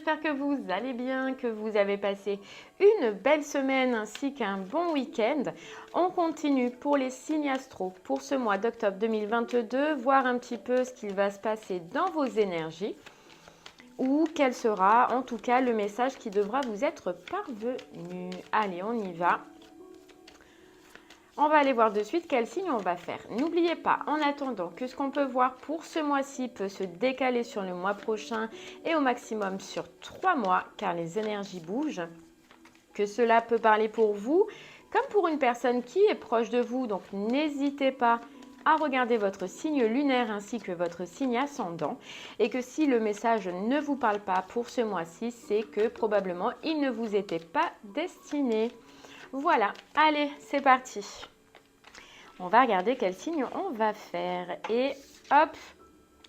j'espère que vous allez bien, que vous avez passé une belle semaine ainsi qu'un bon week-end. On continue pour les signes astro pour ce mois d'octobre 2022, voir un petit peu ce qu'il va se passer dans vos énergies ou quel sera en tout cas le message qui devra vous être parvenu. Allez, on y va. On va aller voir de suite quel signe on va faire. N'oubliez pas, en attendant, que ce qu'on peut voir pour ce mois-ci peut se décaler sur le mois prochain et au maximum sur 3 mois, car les énergies bougent. Que cela peut parler pour vous, comme pour une personne qui est proche de vous. Donc, n'hésitez pas à regarder votre signe lunaire ainsi que votre signe ascendant. Et que si le message ne vous parle pas pour ce mois-ci, c'est que probablement il ne vous était pas destiné. Voilà, allez, c'est parti. On va regarder quel signe on va faire. Et hop,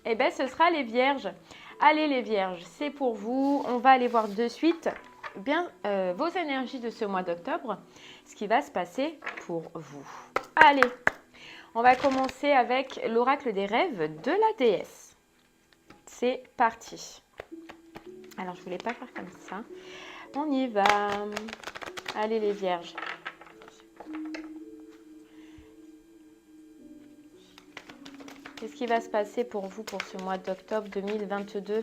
eh bien ce sera les vierges. Allez les vierges, c'est pour vous. On va aller voir de suite vos énergies de ce mois d'octobre, ce qui va se passer pour vous. Allez, on va commencer avec l'oracle des rêves de la déesse. C'est parti. Alors, je ne voulais pas faire comme ça. On y va. Allez les vierges. Qu'est-ce qui va se passer pour vous pour ce mois d'octobre 2022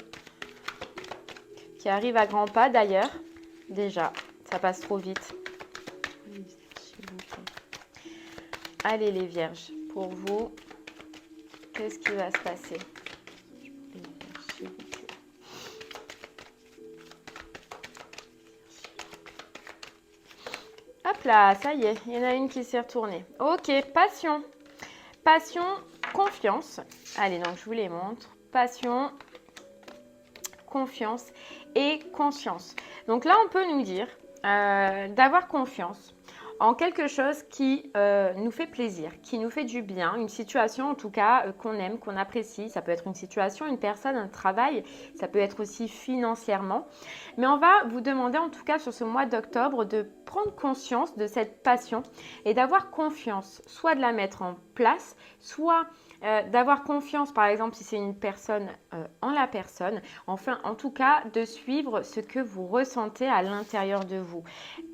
qui arrive à grands pas d'ailleurs. Déjà, ça passe trop vite. Allez les vierges, pour vous, qu'est-ce qui va se passer? Hop là, ça y est, il y en a une qui s'est retournée. Ok, passion. Passion, confiance. Allez, donc je vous les montre. Passion, confiance et conscience. Donc là, on peut nous dire d'avoir confiance en quelque chose qui nous fait plaisir, qui nous fait du bien, une situation en tout cas qu'on aime, qu'on apprécie. Ça peut être une situation, une personne, un travail, ça peut être aussi financièrement. Mais on va vous demander en tout cas sur ce mois d'octobre de prendre conscience de cette passion et d'avoir confiance, soit de la mettre en place, soit d'avoir confiance, par exemple, si c'est une personne, en la personne. Enfin, en tout cas, de suivre ce que vous ressentez à l'intérieur de vous.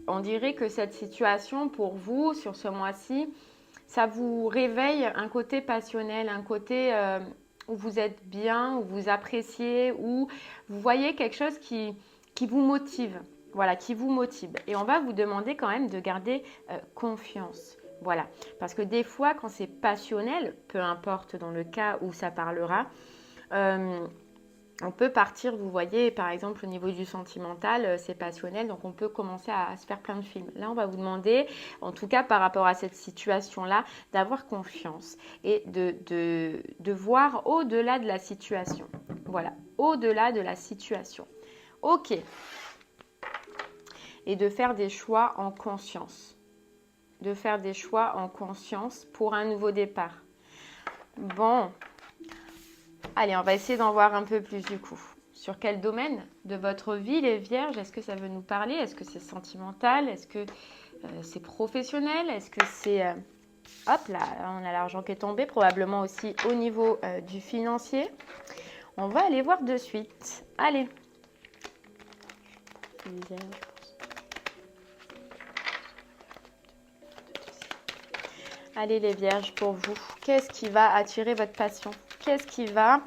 On dirait que cette situation, pour vous, sur ce mois-ci, ça vous réveille un côté passionnel, un côté où vous êtes bien, où vous appréciez, où vous voyez quelque chose qui vous motive. Voilà, qui vous motive. Et on va vous demander quand même de garder confiance. Voilà, parce que des fois, quand c'est passionnel, peu importe dans le cas où ça parlera, on peut partir, vous voyez, par exemple, au niveau du sentimental, c'est passionnel, donc on peut commencer à se faire plein de films. Là, on va vous demander, en tout cas par rapport à cette situation-là, d'avoir confiance et de voir au-delà de la situation. Voilà, au-delà de la situation. Ok. Et de faire des choix en conscience. De faire des choix en conscience pour un nouveau départ. Bon, allez, on va essayer d'en voir un peu plus du coup. Sur quel domaine de votre vie, les vierges, est-ce que ça veut nous parler? Est-ce que c'est sentimental? Est-ce que c'est professionnel? Est-ce que c'est... hop là, on a l'argent qui est tombé, probablement aussi au niveau du financier. On va aller voir de suite. Allez. Allez les vierges, pour vous, qu'est-ce qui va attirer votre passion? Qu'est-ce qui va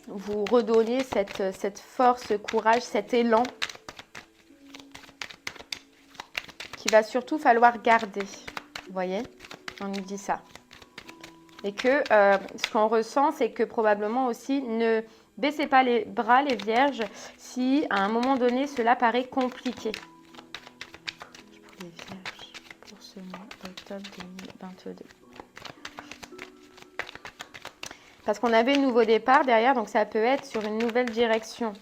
vous redonner cette force, ce courage, cet élan qu'il va surtout falloir garder? Vous voyez, on nous dit ça. Et que ce qu'on ressent, c'est que probablement aussi, ne baissez pas les bras, les vierges, si à un moment donné, cela paraît compliqué. Pour les vierges, pour ce mois d'octobre 2022. Parce qu'on avait un nouveau départ derrière, donc ça peut être sur une nouvelle direction.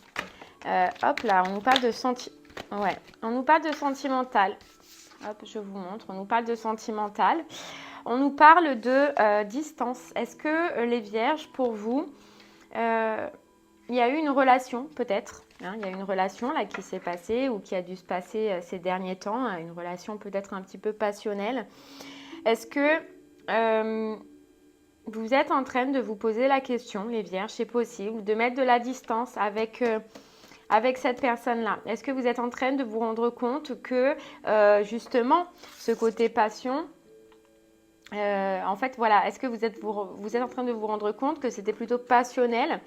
Hop là, on nous parle de on nous parle de sentimental. Hop, je vous montre. On nous parle de sentimental. On nous parle de distance. Est-ce que les vierges, pour vous, il y a eu une relation peut-être, hein, il y a une relation là qui s'est passée ou qui a dû se passer ces derniers temps, hein, une relation peut-être un petit peu passionnelle. Est-ce que vous êtes en train de vous poser la question, les vierges, c'est possible, de mettre de la distance avec avec cette personne-là? Est-ce que vous êtes en train de vous rendre compte que justement ce côté passion, en fait, voilà, est-ce que vous êtes en train de vous rendre compte que c'était plutôt passionnel?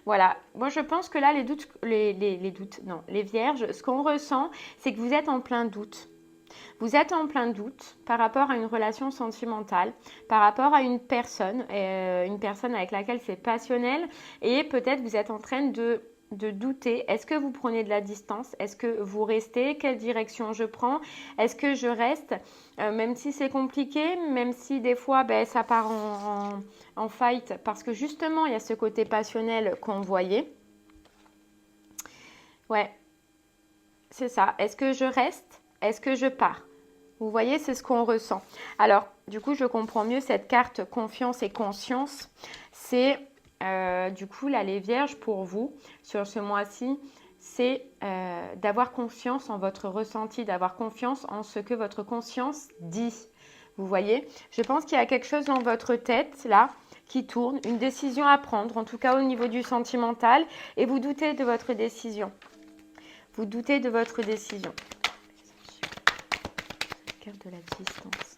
Voilà, moi je pense que là, les vierges, ce qu'on ressent, c'est que vous êtes en plein doute. Vous êtes en plein doute par rapport à une relation sentimentale, par rapport à une personne avec laquelle c'est passionnel, et peut-être vous êtes en train de douter. Est-ce que vous prenez de la distance? Est-ce que vous restez? Quelle direction je prends? Est-ce que je reste? Même si c'est compliqué, même si des fois ça part en fight, parce que justement il y a ce côté passionnel qu'on voyait. Ouais, c'est ça. Est-ce que je reste? Est-ce que je pars? Vous voyez, c'est ce qu'on ressent. Alors, du coup, je comprends mieux cette carte confiance et conscience. C'est, du coup, là, les vierges, pour vous, sur ce mois-ci, c'est d'avoir confiance en votre ressenti, d'avoir confiance en ce que votre conscience dit. Vous voyez, je pense qu'il y a quelque chose dans votre tête, là, qui tourne, une décision à prendre, en tout cas au niveau du sentimental, et vous doutez de votre décision. Vous doutez de votre décision. De la distance.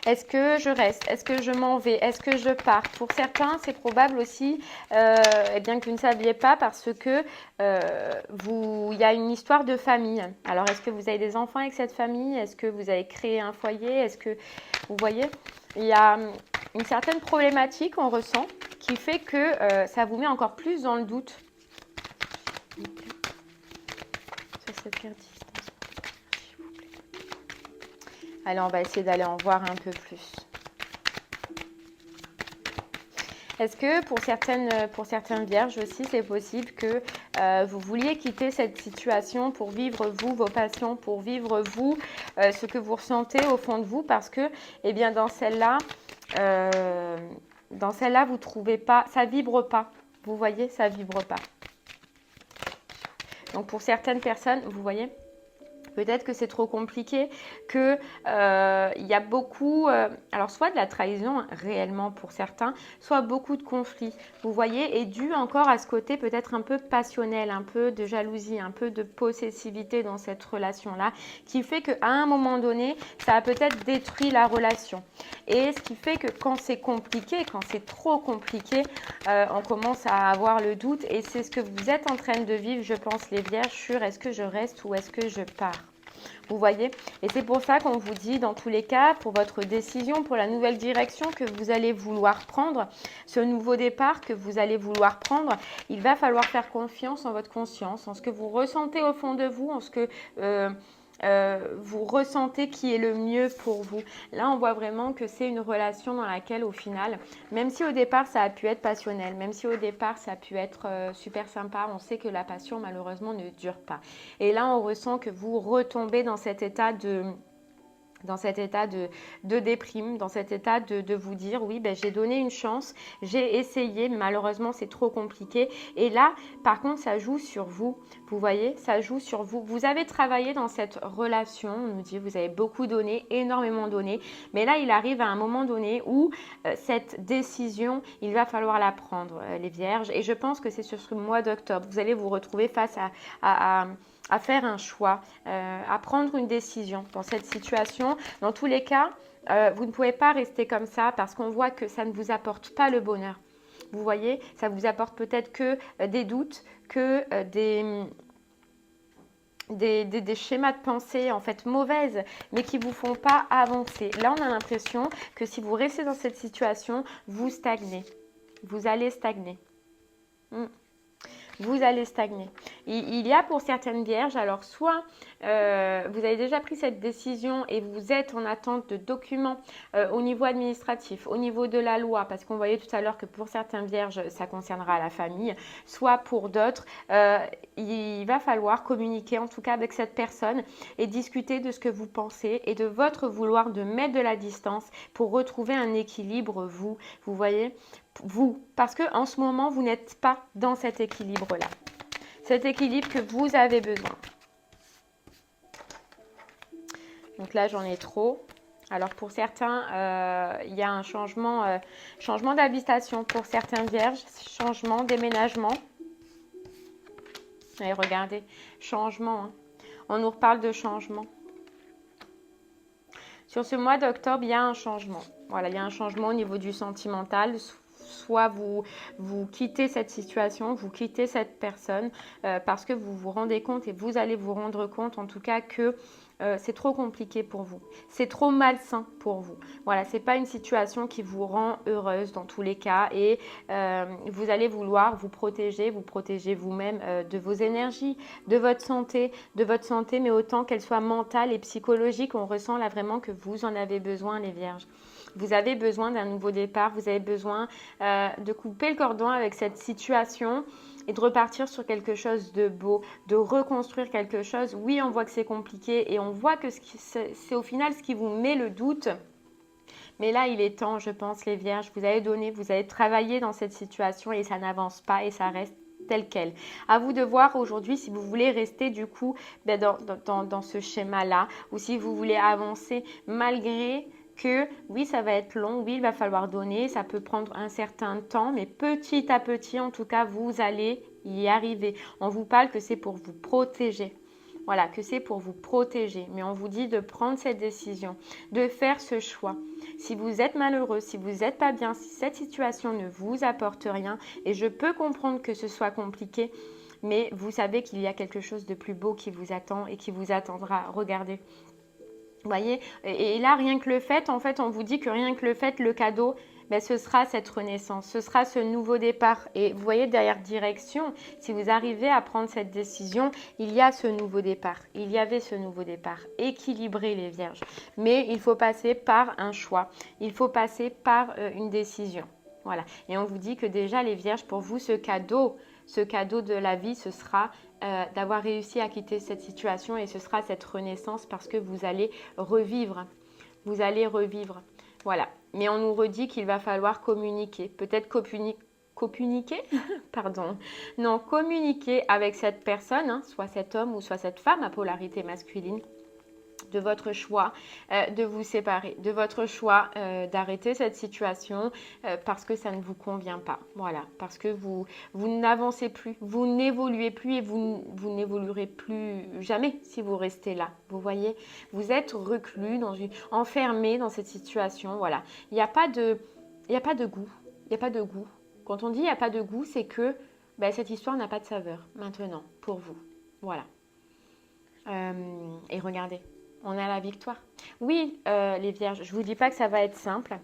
Est-ce que je reste? Est-ce que je m'en vais? Est-ce que je pars? Pour certains, c'est probable aussi, eh bien que vous ne saviez pas, parce que il y a une histoire de famille. Alors, est-ce que vous avez des enfants avec cette famille? Est-ce que vous avez créé un foyer? Est-ce que, vous voyez, il y a une certaine problématique, on ressent, qui fait que ça vous met encore plus dans le doute. Sur cette carte. Allez, on va essayer d'aller en voir un peu plus. Est-ce que pour certaines vierges aussi, c'est possible que vous vouliez quitter cette situation pour vivre vous, vos passions, pour vivre vous, ce que vous ressentez au fond de vous, parce que, eh bien, dans celle-là, vous trouvez pas, ça vibre pas. Vous voyez, ça vibre pas. Donc, pour certaines personnes, vous voyez, peut-être que c'est trop compliqué, que y a beaucoup, alors soit de la trahison réellement pour certains, soit beaucoup de conflits, vous voyez, et dû encore à ce côté peut-être un peu passionnel, un peu de jalousie, un peu de possessivité dans cette relation-là, qui fait qu'à un moment donné, ça a peut-être détruit la relation. Et ce qui fait que quand c'est compliqué, quand c'est trop compliqué, on commence à avoir le doute, et c'est ce que vous êtes en train de vivre, je pense, les vierges, sur est-ce que je reste ou est-ce que je pars? Vous voyez, et c'est pour ça qu'on vous dit dans tous les cas, pour votre décision, pour la nouvelle direction que vous allez vouloir prendre, ce nouveau départ que vous allez vouloir prendre, il va falloir faire confiance en votre conscience, en ce que vous ressentez au fond de vous, en ce que vous ressentez qui est le mieux pour vous. Là, on voit vraiment que c'est une relation dans laquelle, au final, même si au départ, ça a pu être passionnel, même si au départ, ça a pu être super sympa, on sait que la passion, malheureusement, ne dure pas. Et là, on ressent que vous retombez dans cet état de déprime, dans cet état de vous dire oui, j'ai donné une chance, j'ai essayé, mais malheureusement c'est trop compliqué. Et là, par contre, ça joue sur vous. Vous voyez, ça joue sur vous. Vous avez travaillé dans cette relation, on nous dit, vous avez beaucoup donné, énormément donné, mais là, il arrive à un moment donné où cette décision, il va falloir la prendre, les vierges. Et je pense que c'est sur ce mois d'octobre, vous allez vous retrouver face à faire un choix, à prendre une décision dans cette situation. Dans tous les cas, vous ne pouvez pas rester comme ça parce qu'on voit que ça ne vous apporte pas le bonheur. Vous voyez, ça vous apporte peut-être que des doutes, que des schémas de pensée en fait mauvaises, mais qui ne vous font pas avancer. Là, on a l'impression que si vous restez dans cette situation, vous stagnez. Vous allez stagner. Vous allez stagner. Il y a pour certaines vierges, alors soit vous avez déjà pris cette décision et vous êtes en attente de documents au niveau administratif, au niveau de la loi, parce qu'on voyait tout à l'heure que pour certaines vierges, ça concernera la famille, soit pour d'autres, il va falloir communiquer en tout cas avec cette personne et discuter de ce que vous pensez et de votre vouloir de mettre de la distance pour retrouver un équilibre, vous voyez, vous, parce que en ce moment, vous n'êtes pas dans cet équilibre-là. Cet équilibre que vous avez besoin. Donc là, j'en ai trop. Alors pour certains, il y a un changement d'habitation pour certaines vierges, changement, déménagement. Et regardez, changement, hein. On nous reparle de changement. Sur ce mois d'octobre, il y a un changement. Voilà, il y a un changement au niveau du sentimental. Soit vous quittez cette situation, vous quittez cette personne parce que vous vous rendez compte et vous allez vous rendre compte en tout cas que c'est trop compliqué pour vous. C'est trop malsain pour vous. Voilà, c'est pas une situation qui vous rend heureuse dans tous les cas et vous allez vouloir vous protéger vous-même de vos énergies, de votre santé, mais autant qu'elle soit mentale et psychologique. On ressent là vraiment que vous en avez besoin, les vierges. Vous avez besoin d'un nouveau départ, vous avez besoin de couper le cordon avec cette situation et de repartir sur quelque chose de beau, de reconstruire quelque chose. Oui, on voit que c'est compliqué et on voit que c'est au final ce qui vous met le doute. Mais là, il est temps, je pense, les vierges, vous avez donné, vous avez travaillé dans cette situation et ça n'avance pas et ça reste tel quel. À vous de voir aujourd'hui si vous voulez rester du coup dans ce schéma-là ou si vous voulez avancer malgré que oui, ça va être long, oui, il va falloir donner, ça peut prendre un certain temps, mais petit à petit, en tout cas, vous allez y arriver. On vous parle que c'est pour vous protéger. Voilà, que c'est pour vous protéger. Mais on vous dit de prendre cette décision, de faire ce choix. Si vous êtes malheureux, si vous n'êtes pas bien, si cette situation ne vous apporte rien, et je peux comprendre que ce soit compliqué, mais vous savez qu'il y a quelque chose de plus beau qui vous attend et qui vous attendra. Regardez. Vous voyez, et là, rien que le fait, en fait, on vous dit que rien que le fait, le cadeau, ben, ce sera cette renaissance, ce sera ce nouveau départ. Et vous voyez, derrière direction, si vous arrivez à prendre cette décision, il y a ce nouveau départ. Il y avait ce nouveau départ. Équilibrer les vierges. Mais il faut passer par un choix. Il faut passer par une décision. Voilà. Et on vous dit que déjà, les vierges, pour vous, ce cadeau de la vie, ce sera d'avoir réussi à quitter cette situation et ce sera cette renaissance parce que vous allez revivre. Vous allez revivre. Voilà. Mais on nous redit qu'il va falloir communiquer. Peut-être communiquer pardon. Non, communiquer avec cette personne, hein, soit cet homme ou soit cette femme à polarité masculine. De votre choix de vous séparer, de votre choix d'arrêter cette situation parce que ça ne vous convient pas. Voilà, parce que vous n'avancez plus, vous n'évoluez plus et vous n'évoluerez plus jamais si vous restez là. Vous voyez, vous êtes reclus, enfermé dans cette situation. Voilà, il n'y a pas de goût. Il n'y a pas de goût. Quand on dit il n'y a pas de goût, c'est que cette histoire n'a pas de saveur maintenant pour vous. Voilà. Et regardez. On a la victoire. Oui, les vierges, je ne vous dis pas que ça va être simple.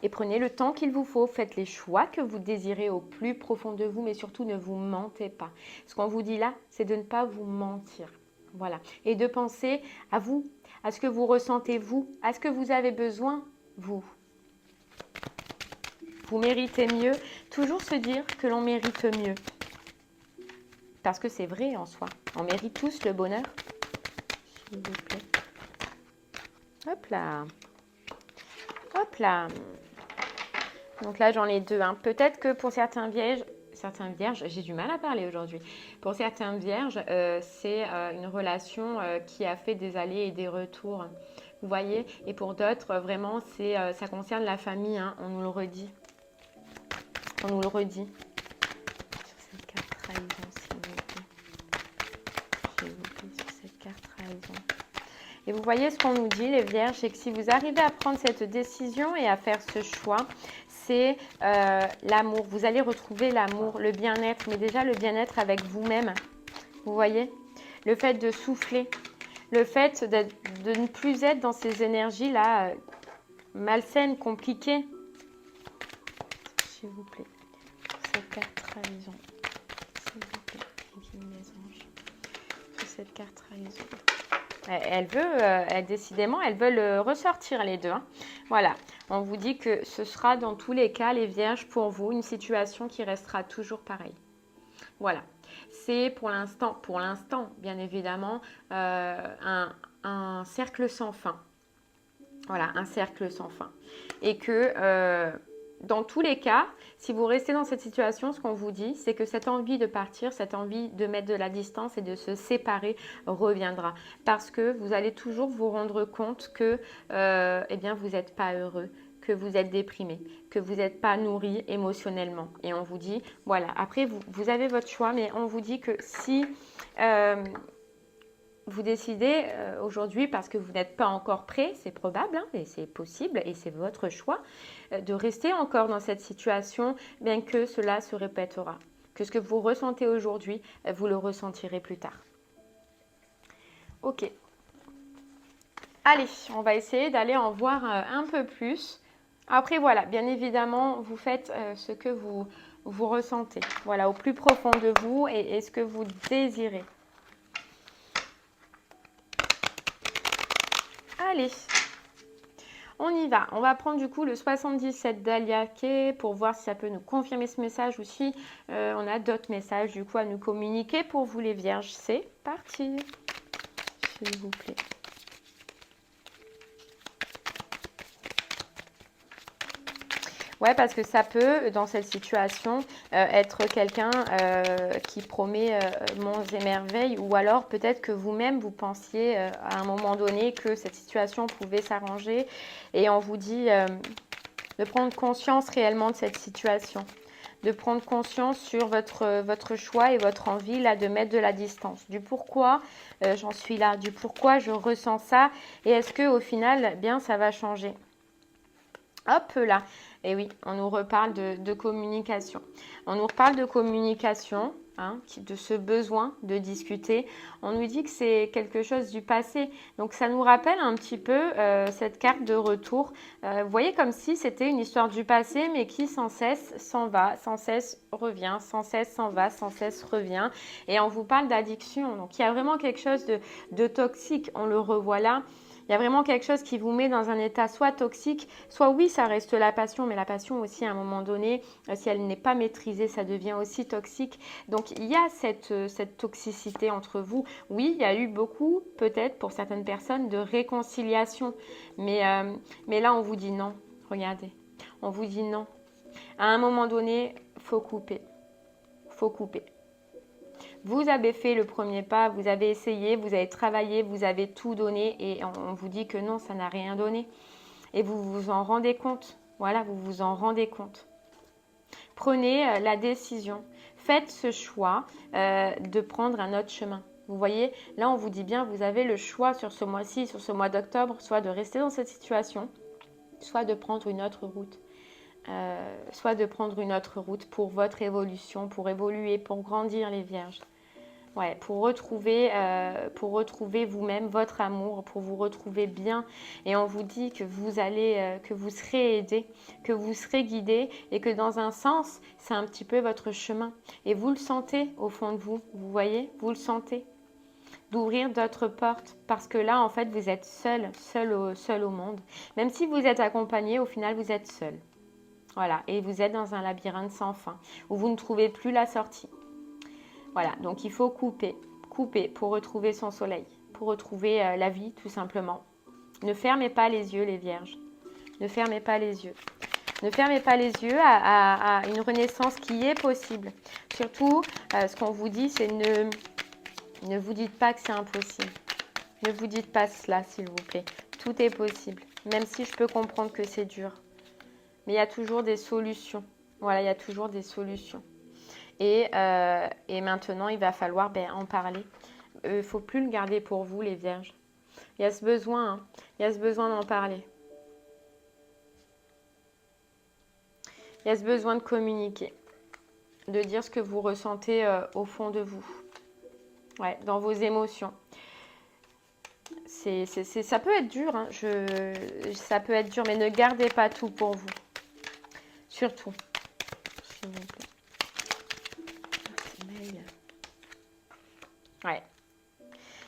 Et prenez le temps qu'il vous faut. Faites les choix que vous désirez au plus profond de vous, mais surtout ne vous mentez pas. Ce qu'on vous dit là, c'est de ne pas vous mentir. Voilà. Et de penser à vous, à ce que vous ressentez vous, à ce que vous avez besoin vous. Vous méritez mieux. Toujours se dire que l'on mérite mieux. Parce que c'est vrai en soi. On mérite tous le bonheur. S'il vous plaît. Hop là. Hop là. Donc là, j'en ai deux. Hein. Peut-être que pour certains vierges, j'ai du mal à parler aujourd'hui. Pour certains vierges, c'est une relation qui a fait des allers et des retours. Vous voyez? Et pour d'autres, vraiment, ça concerne la famille. Hein. On nous le redit. On nous le redit. Sur cette carte trahison, s'il vous plaît. S'il vous plaît, sur cette carte trahison. Et vous voyez ce qu'on nous dit, les vierges, c'est que si vous arrivez à prendre cette décision et à faire ce choix, c'est l'amour. Vous allez retrouver l'amour, le bien-être, mais déjà le bien-être avec vous-même. Vous voyez? Le fait de souffler, le fait de ne plus être dans ces énergies-là malsaines, compliquées. S'il vous plaît, cette carte trahison. S'il vous plaît, mes anges. Sur cette carte trahison. Décidément, elles veulent ressortir les deux. Hein. Voilà, on vous dit que ce sera dans tous les cas, les vierges, pour vous, une situation qui restera toujours pareille. Voilà, c'est pour l'instant, bien évidemment, un cercle sans fin. Voilà, un cercle sans fin. Et que... dans tous les cas, si vous restez dans cette situation, ce qu'on vous dit, c'est que cette envie de partir, cette envie de mettre de la distance et de se séparer reviendra. Parce que vous allez toujours vous rendre compte que vous n'êtes pas heureux, que vous êtes déprimé, que vous n'êtes pas nourri émotionnellement. Et on vous dit, voilà, après vous avez votre choix, mais on vous dit que si vous décidez aujourd'hui, parce que vous n'êtes pas encore prêt, c'est probable, hein, et c'est possible, et c'est votre choix, de rester encore dans cette situation, bien que cela se répétera. Que ce que vous ressentez aujourd'hui, vous le ressentirez plus tard. Ok. Allez, on va essayer d'aller en voir un peu plus. Après, voilà, bien évidemment, vous faites ce que vous ressentez. Voilà, au plus profond de vous et ce que vous désirez. Allez, on y va. On va prendre du coup le 77 d'Alia Kay pour voir si ça peut nous confirmer ce message ou si on a d'autres messages du coup à nous communiquer pour vous les vierges. C'est parti, s'il vous plaît. Ouais, parce que ça peut, dans cette situation, être quelqu'un qui promet monts et merveilles, ou alors peut-être que vous-même, vous pensiez à un moment donné que cette situation pouvait s'arranger, et on vous dit de prendre conscience réellement de cette situation, de prendre conscience sur votre choix et votre envie là de mettre de la distance, du pourquoi j'en suis là, du pourquoi je ressens ça, et est-ce que au final, bien, ça va changer. Hop là, et oui, on nous reparle de communication. On nous reparle de communication, hein, de ce besoin de discuter. On nous dit que c'est quelque chose du passé. Donc ça nous rappelle un petit peu cette carte de retour. Vous voyez comme si c'était une histoire du passé, mais qui sans cesse s'en va, sans cesse revient, sans cesse s'en va, sans cesse revient. Et on vous parle d'addiction. Donc il y a vraiment quelque chose de toxique. On le revoit là. Il y a vraiment quelque chose qui vous met dans un état soit toxique, soit oui, ça reste la passion, mais la passion aussi à un moment donné, si elle n'est pas maîtrisée, ça devient aussi toxique. Donc il y a cette toxicité entre vous. Oui, il y a eu beaucoup, peut-être pour certaines personnes, de réconciliation, mais là on vous dit non, regardez, on vous dit non. À un moment donné, faut couper, faut couper. Vous avez fait le premier pas, vous avez essayé, vous avez travaillé, vous avez tout donné et on vous dit que non, ça n'a rien donné. Et vous vous en rendez compte. Voilà, vous vous en rendez compte. Prenez la décision. Faites ce choix de prendre un autre chemin. Vous voyez, là on vous dit bien, vous avez le choix sur ce mois-ci, sur ce mois d'octobre, soit de rester dans cette situation, soit de prendre une autre route. Soit de prendre une autre route pour votre évolution, pour évoluer, pour grandir les vierges. Ouais, pour retrouver vous-même, votre amour, pour vous retrouver bien. Et on vous dit que vous allez, que vous serez aidé, que vous serez guidé et que dans un sens, c'est un petit peu votre chemin. Et vous le sentez au fond de vous, vous voyez, vous le sentez. D'ouvrir d'autres portes parce que là, en fait, vous êtes seul au monde. Même si vous êtes accompagné, au final, vous êtes seul. Voilà, et vous êtes dans un labyrinthe sans fin où vous ne trouvez plus la sortie. Voilà, donc il faut couper pour retrouver son soleil, pour retrouver la vie tout simplement. Ne fermez pas les yeux les vierges, ne fermez pas les yeux. Ne fermez pas les yeux à une renaissance qui est possible. Surtout, ce qu'on vous dit, c'est ne vous dites pas que c'est impossible. Ne vous dites pas cela, s'il vous plaît. Tout est possible, même si je peux comprendre que c'est dur. Mais il y a toujours des solutions. Voilà, il y a toujours des solutions. Et maintenant, il va falloir en parler. Il ne faut plus le garder pour vous, les vierges. Il y a ce besoin, hein. Il y a ce besoin d'en parler. Il y a ce besoin de communiquer, de dire ce que vous ressentez au fond de vous, ouais, dans vos émotions. Ça peut être dur, hein. Ça peut être dur, mais ne gardez pas tout pour vous. Surtout, s'il vous plaît. Ouais.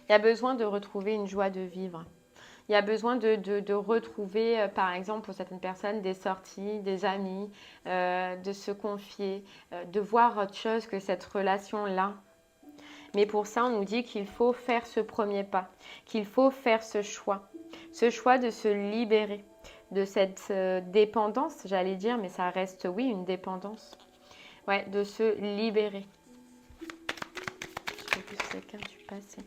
Il y a besoin de retrouver une joie de vivre. Il y a besoin de retrouver, par exemple, pour certaines personnes, des sorties, des amis, de se confier, de voir autre chose que cette relation-là. Mais pour ça, on nous dit qu'il faut faire ce premier pas, qu'il faut faire ce choix de se libérer de cette dépendance, j'allais dire, mais ça reste, oui, une dépendance. Ouais, de se libérer. Je sais plus c'est quelqu'un du passé.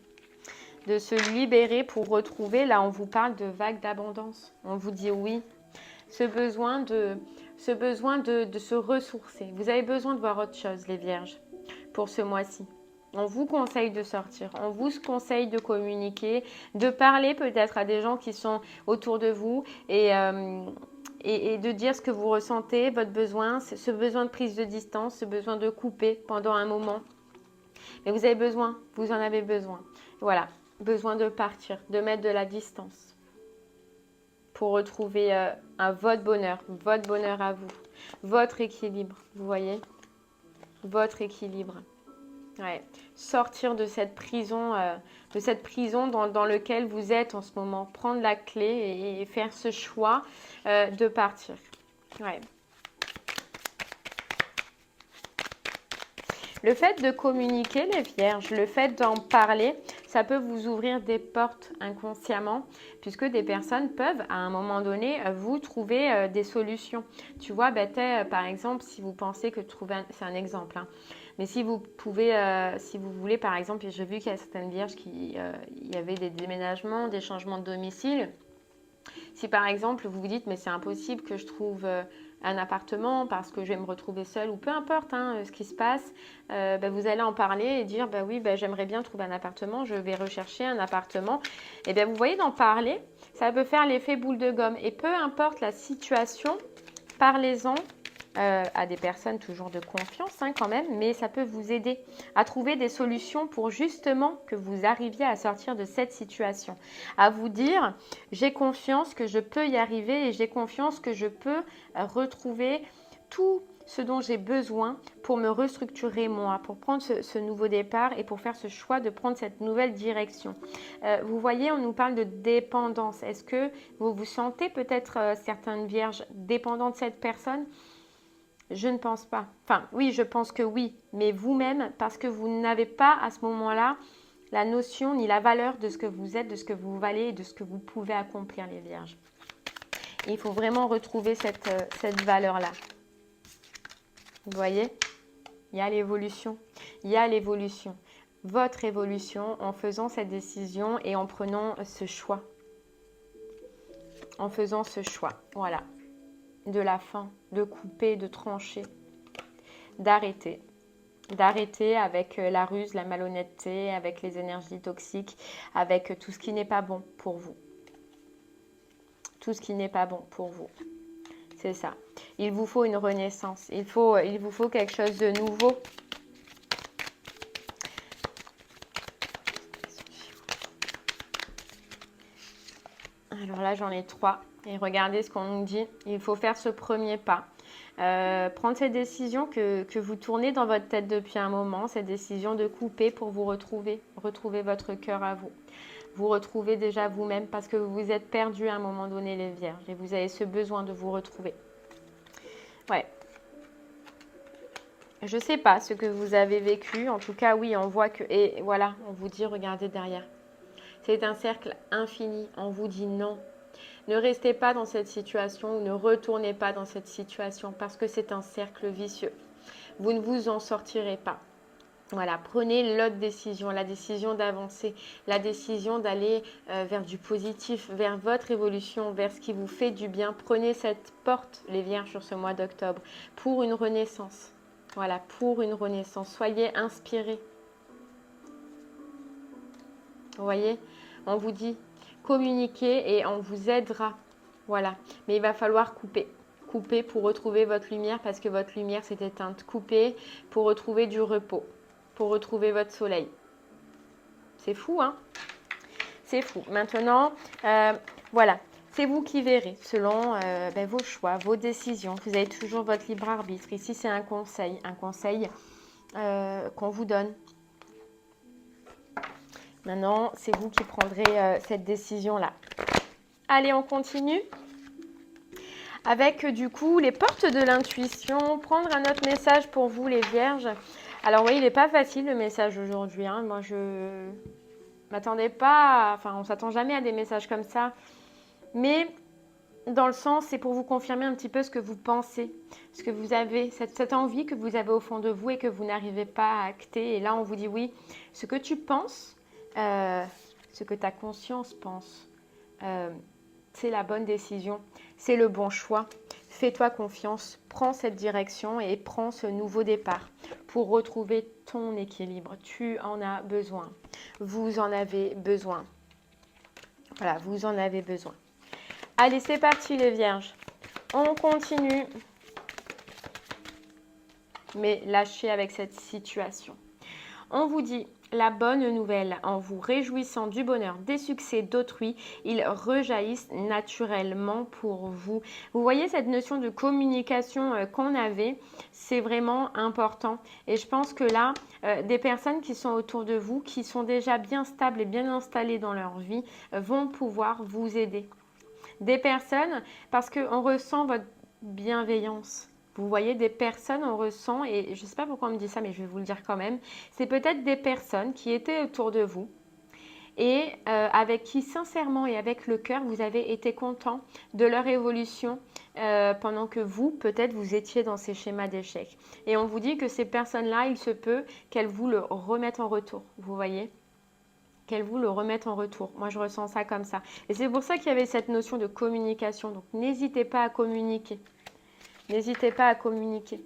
De se libérer pour retrouver, là on vous parle de vagues d'abondance. On vous dit oui, ce besoin de se ressourcer. Vous avez besoin de voir autre chose, les vierges, pour ce mois-ci. On vous conseille de sortir, on vous conseille de communiquer, de parler peut-être à des gens qui sont autour de vous et de dire ce que vous ressentez, votre besoin, ce besoin de prise de distance, ce besoin de couper pendant un moment. Mais vous avez besoin, vous en avez besoin. Voilà, besoin de partir, de mettre de la distance pour retrouver votre bonheur à vous, votre équilibre, vous voyez, votre équilibre. Ouais. Sortir de cette prison dans laquelle vous êtes en ce moment. Prendre la clé et faire ce choix de partir. Ouais. Le fait de communiquer, les vierges, le fait d'en parler, ça peut vous ouvrir des portes inconsciemment, puisque des personnes peuvent, à un moment donné, vous trouver des solutions. Tu vois, par exemple, si vous pensez que c'est un exemple, hein, mais si vous voulez, par exemple, j'ai vu qu'il y a certaines vierges il y avait des déménagements, des changements de domicile. Si par exemple vous vous dites mais c'est impossible que je trouve un appartement parce que je vais me retrouver seule ou peu importe ce qui se passe, vous allez en parler et dire oui, j'aimerais bien trouver un appartement, je vais rechercher un appartement. Et bien vous voyez, d'en parler, ça peut faire l'effet boule de gomme. Et peu importe la situation, parlez-en. À des personnes toujours de confiance quand même, mais ça peut vous aider à trouver des solutions pour justement que vous arriviez à sortir de cette situation, à vous dire j'ai confiance que je peux y arriver et j'ai confiance que je peux retrouver tout ce dont j'ai besoin pour me restructurer moi, pour prendre ce nouveau départ et pour faire ce choix de prendre cette nouvelle direction. Vous voyez, on nous parle de dépendance. Est-ce que vous vous sentez peut-être certaines vierges dépendantes de cette personne ? Je ne pense pas. Enfin, oui, je pense que oui, mais vous-même, parce que vous n'avez pas à ce moment-là la notion ni la valeur de ce que vous êtes, de ce que vous valez et de ce que vous pouvez accomplir, les vierges. Et il faut vraiment retrouver cette valeur-là. Vous voyez ? Il y a l'évolution. Il y a l'évolution. Votre évolution en faisant cette décision et en prenant ce choix. En faisant ce choix. Voilà. De la fin, de couper, de trancher, d'arrêter. D'arrêter avec la ruse, la malhonnêteté, avec les énergies toxiques, avec tout ce qui n'est pas bon pour vous. Tout ce qui n'est pas bon pour vous. C'est ça. Il vous faut une renaissance. Il vous faut quelque chose de nouveau. Alors là, j'en ai 3. Et regardez ce qu'on nous dit. Il faut faire ce premier pas. Prendre cette décision que vous tournez dans votre tête depuis un moment. Cette décision de couper pour vous retrouver. Retrouver votre cœur à vous. Vous retrouvez déjà vous-même parce que vous vous êtes perdu à un moment donné, les vierges. Et vous avez ce besoin de vous retrouver. Ouais. Je ne sais pas ce que vous avez vécu. En tout cas, oui, on voit que... Et voilà, on vous dit, regardez derrière. C'est un cercle infini. On vous dit non. Ne restez pas dans cette situation ou ne retournez pas dans cette situation parce que c'est un cercle vicieux. Vous ne vous en sortirez pas. Voilà, prenez l'autre décision, la décision d'avancer, la décision d'aller vers du positif, vers votre évolution, vers ce qui vous fait du bien. Prenez cette porte, les vierges, sur ce mois d'octobre, pour une renaissance. Voilà, pour une renaissance. Soyez inspirés. Vous voyez, on vous dit, communiquez et on vous aidera. Voilà, mais il va falloir couper. Couper pour retrouver votre lumière parce que votre lumière s'est éteinte. Couper pour retrouver du repos. Pour retrouver votre soleil. C'est fou, hein? C'est fou. Maintenant, voilà. C'est vous qui verrez selon vos choix, vos décisions. Vous avez toujours votre libre arbitre. Ici, c'est un conseil qu'on vous donne. Maintenant, c'est vous qui prendrez cette décision-là. Allez, on continue. Avec du coup les portes de l'intuition. Prendre un autre message pour vous, les vierges. Alors oui, il n'est pas facile le message aujourd'hui. Hein. Moi, je m'attendais pas, on ne s'attend jamais à des messages comme ça. Mais dans le sens, c'est pour vous confirmer un petit peu ce que vous pensez, ce que vous avez, cette envie que vous avez au fond de vous et que vous n'arrivez pas à acter. Et là, on vous dit oui, ce que tu penses, ce que ta conscience pense, c'est la bonne décision, c'est le bon choix. Fais-toi confiance, prends cette direction et prends ce nouveau départ pour retrouver ton équilibre. Tu en as besoin. Vous en avez besoin. Voilà, vous en avez besoin. Allez, c'est parti les vierges. On continue. Mais lâchez avec cette situation. On vous dit la bonne nouvelle, en vous réjouissant du bonheur, des succès d'autrui, ils rejaillissent naturellement pour vous. Vous voyez cette notion de communication qu'on avait, c'est vraiment important. Et je pense que là, des personnes qui sont autour de vous, qui sont déjà bien stables et bien installées dans leur vie, vont pouvoir vous aider. Des personnes, parce qu'on ressent votre bienveillance. Vous voyez, des personnes, on ressent, et je ne sais pas pourquoi on me dit ça, mais je vais vous le dire quand même, c'est peut-être des personnes qui étaient autour de vous et avec qui, sincèrement et avec le cœur, vous avez été content de leur évolution pendant que vous, peut-être, vous étiez dans ces schémas d'échec. Et on vous dit que ces personnes-là, il se peut qu'elles vous le remettent en retour, vous voyez, qu'elles vous le remettent en retour. Moi, je ressens ça comme ça. Et c'est pour ça qu'il y avait cette notion de communication. Donc, n'hésitez pas à communiquer. N'hésitez pas à communiquer.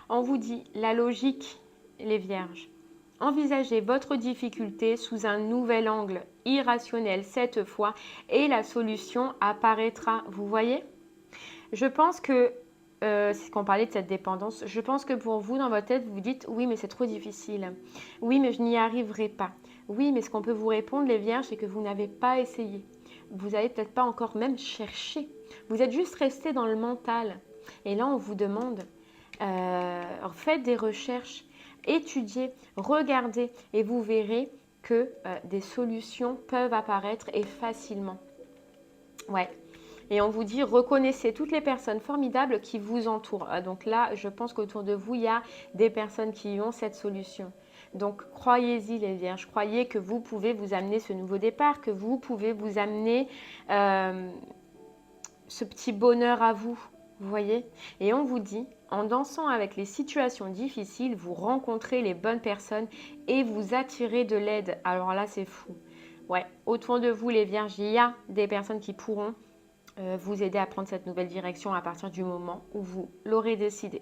On vous dit la logique, les vierges. Envisagez votre difficulté sous un nouvel angle, irrationnel cette fois, et la solution apparaîtra. Vous voyez? Je pense que, c'est qu'on parlait de cette dépendance, je pense que pour vous, dans votre tête, vous vous dites, oui, mais c'est trop difficile. Oui, mais je n'y arriverai pas. Oui, mais ce qu'on peut vous répondre, les vierges, c'est que vous n'avez pas essayé. Vous n'avez peut-être pas encore même cherché. Vous êtes juste resté dans le mental. Et là, on vous demande, faites des recherches, étudiez, regardez et vous verrez que des solutions peuvent apparaître et facilement. Ouais. Et on vous dit, reconnaissez toutes les personnes formidables qui vous entourent. Donc là, je pense qu'autour de vous, il y a des personnes qui ont cette solution. Donc, croyez-y les vierges, croyez que vous pouvez vous amener ce nouveau départ, que vous pouvez vous amener ce petit bonheur à vous. Vous voyez? Et on vous dit, en dansant avec les situations difficiles, vous rencontrez les bonnes personnes et vous attirez de l'aide. Alors là, c'est fou. Ouais, autour de vous, les vierges, il y a des personnes qui pourront vous aider à prendre cette nouvelle direction à partir du moment où vous l'aurez décidé.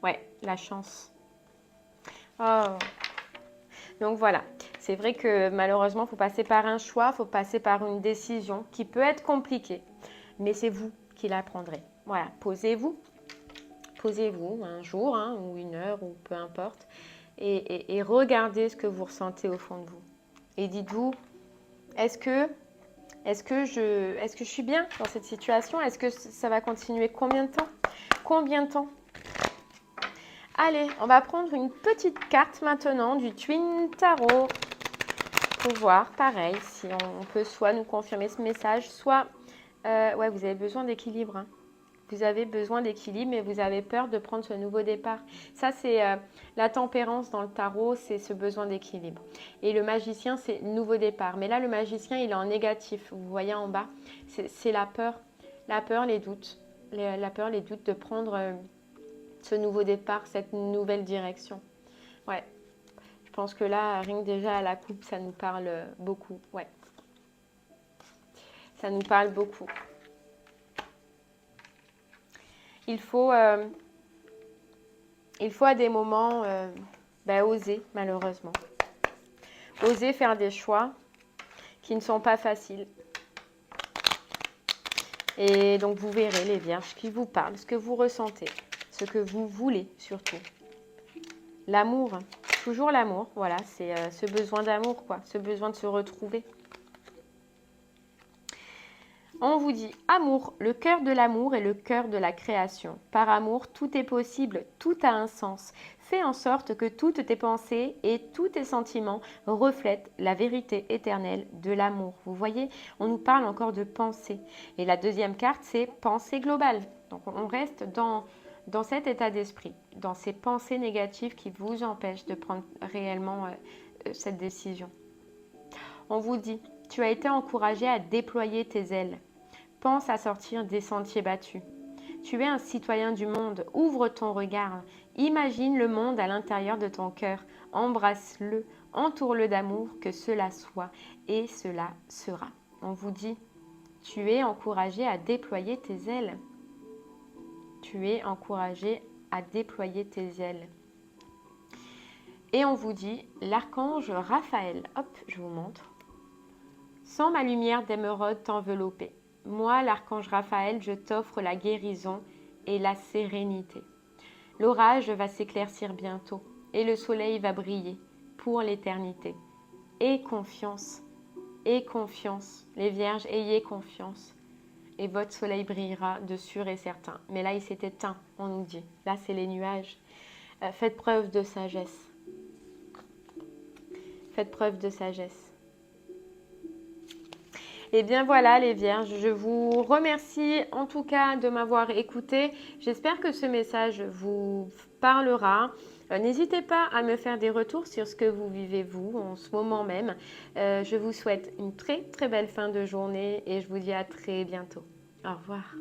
Ouais, la chance. Oh. Donc voilà, c'est vrai que malheureusement, il faut passer par un choix, il faut passer par une décision qui peut être compliquée, mais c'est vous qui la prendrez. Voilà, posez-vous un jour ou une heure ou peu importe et regardez ce que vous ressentez au fond de vous. Et dites-vous, est-ce que je suis bien dans cette situation? Est-ce que ça va continuer combien de temps? Combien de temps? Allez, on va prendre une petite carte maintenant du Twin Tarot pour voir, pareil, si on peut soit nous confirmer ce message, soit, ouais, vous avez besoin d'équilibre. Hein. Vous avez besoin d'équilibre, mais vous avez peur de prendre ce nouveau départ. Ça, c'est la tempérance dans le tarot, c'est ce besoin d'équilibre. Et le magicien, c'est nouveau départ. Mais là, le magicien, il est en négatif. Vous voyez en bas, c'est la peur. La peur, les doutes. La peur, les doutes de prendre ce nouveau départ, cette nouvelle direction. Ouais. Je pense que là, rien que déjà à la coupe, ça nous parle beaucoup. Ouais. Ça nous parle beaucoup. Il faut à des moments oser, malheureusement. Oser faire des choix qui ne sont pas faciles. Et donc, vous verrez les vierges qui vous parlent, ce que vous ressentez, ce que vous voulez surtout. L'amour, toujours l'amour, voilà, c'est ce besoin d'amour, quoi, ce besoin de se retrouver. On vous dit amour, le cœur de l'amour est le cœur de la création. Par amour, tout est possible, tout a un sens. Fais en sorte que toutes tes pensées et tous tes sentiments reflètent la vérité éternelle de l'amour. Vous voyez, on nous parle encore de pensée. Et la deuxième carte, c'est pensée globale. Donc on reste dans cet état d'esprit, dans ces pensées négatives qui vous empêchent de prendre réellement cette décision. On vous dit, tu as été encouragé à déployer tes ailes. Pense à sortir des sentiers battus. Tu es un citoyen du monde, ouvre ton regard, imagine le monde à l'intérieur de ton cœur, embrasse-le, entoure-le d'amour, que cela soit et cela sera. On vous dit, Tu es encouragé à déployer tes ailes. Tu es encouragé à déployer tes ailes. Et on vous dit, l'archange Raphaël, hop, je vous montre. Sans ma lumière d'émeraude t'envelopper. Moi, l'archange Raphaël, je t'offre la guérison et la sérénité. L'orage va s'éclaircir bientôt et le soleil va briller pour l'éternité. Aie confiance, aie confiance. Les vierges, ayez confiance. Et votre soleil brillera de sûr et certain. Mais là, il s'est éteint, on nous dit. Là, c'est les nuages. Faites preuve de sagesse. Faites preuve de sagesse. Et bien voilà les vierges, je vous remercie en tout cas de m'avoir écouté. J'espère que ce message vous parlera. N'hésitez pas à me faire des retours sur ce que vous vivez vous en ce moment même. Je vous souhaite une très très belle fin de journée et je vous dis à très bientôt. Au revoir.